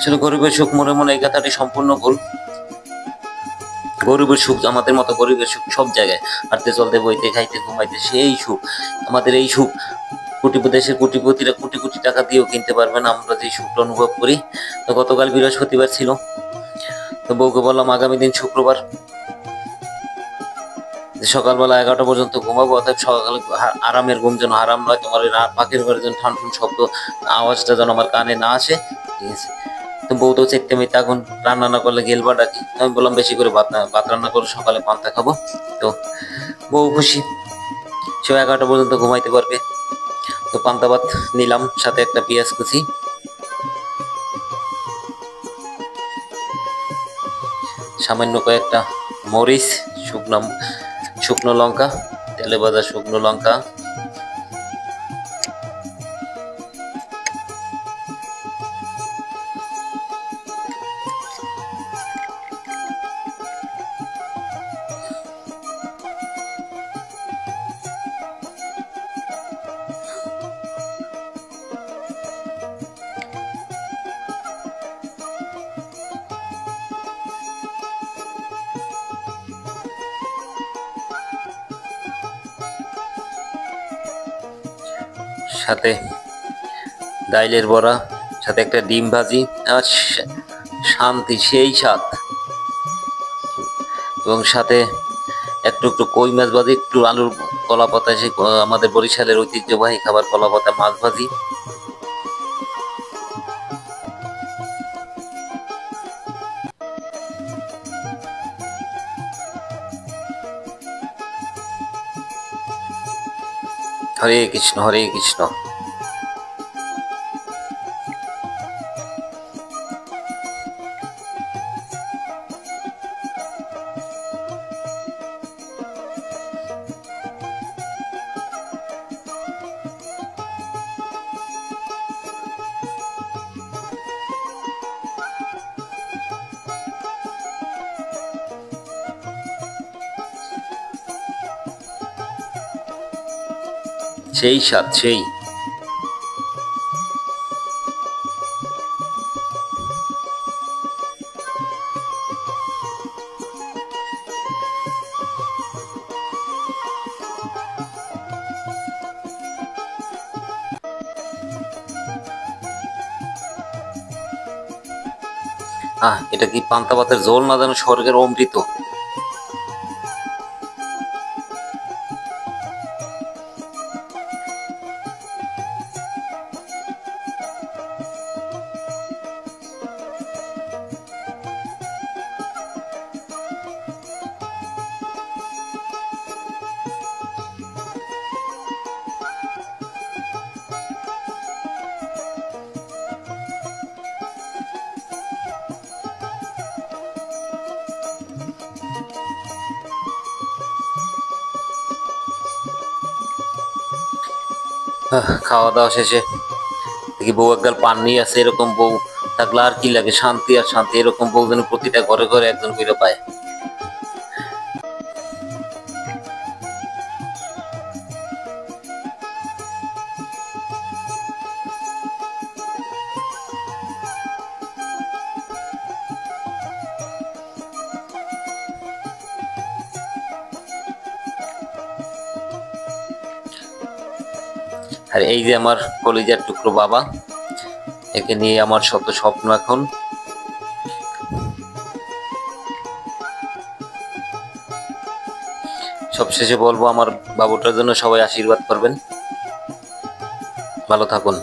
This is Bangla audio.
আসলে গরিবের সুখ মনে মনে এই কথাটি সম্পূর্ণ ভুল। গরিবের সুখ আমাদের মতো গরিবের সুখ সব জায়গায়, হাঁটতে চলতে বইতে খাইতে ঘুমাইতে সেই সুখ। আমাদের এই সুখ দেশের কোটিপতিরা কোটি কোটি টাকা দিয়েও কিনতে পারবে না আমরা যে সুখটা অনুভব করি। তো গতকাল বৃহস্পতিবার ছিল, তো বউকে বললাম আগামী দিন শুক্রবার সকালবেলা 11টা পর্যন্ত ঘুমাবো, অর্থাৎ সকালে আরামের ঘুম যেন আরাম নয়, তোমার পাখির ঘরে যেন ঠান ঠান শব্দ আওয়াজটা যেন আমার কানে না আসে, ঠিক আছে। তো বউ তো চেকতে মেয়ে এখন রান্না না করলে গেলবা ডাকি, আমি বললাম বেশি করে ভাত রান্না করে সকালে পান্তা খাবো। তো বউ খুশি, সে 11টা পর্যন্ত ঘুমাইতে পারবে। তো পান্তা ভাত নিলাম, সাথে একটা পেঁয়াজ কুচি, সামান্য কয়েকটা মরিচ, শুকনো লঙ্কা, তেলে ভাজা শুকনো লঙ্কা, সাথে ডাইলের বড়া, সাথে একটা ডিম ভাজি, আর শান্তি সেই স্বাদ। এবং সাথে একটু একটু কই মাছ ভাজি, একটু আলুর কলা পাতা, সেই আমাদের বরিশালের ঐতিহ্যবাহী খাবার কলা পাতা মাছ ভাজি। হরে কৃষ্ণ হরে কৃষ্ণ। সেই স্বাদ সেই। এটা কি পান্তা ভাতের ঝোল না যেন স্বর্গের অমৃত। খাওয়া দাওয়া শেষে দেখি বউ একগাল পান নিয়ে আছে, এরকম বউ থাকলে আর কি লাগে, শান্তি আর শান্তি। এরকম বউ যেন প্রতিটা ঘরে ঘরে একজন করে পায়। আর এই যে আমার কলিজার টুকরো বাবা, একে নিয়ে আমার শত স্বপ্ন এখন। সবশেষে বলবো আমার বাবুটার জন্য সবাই আশীর্বাদ করবেন। ভালো থাকুন।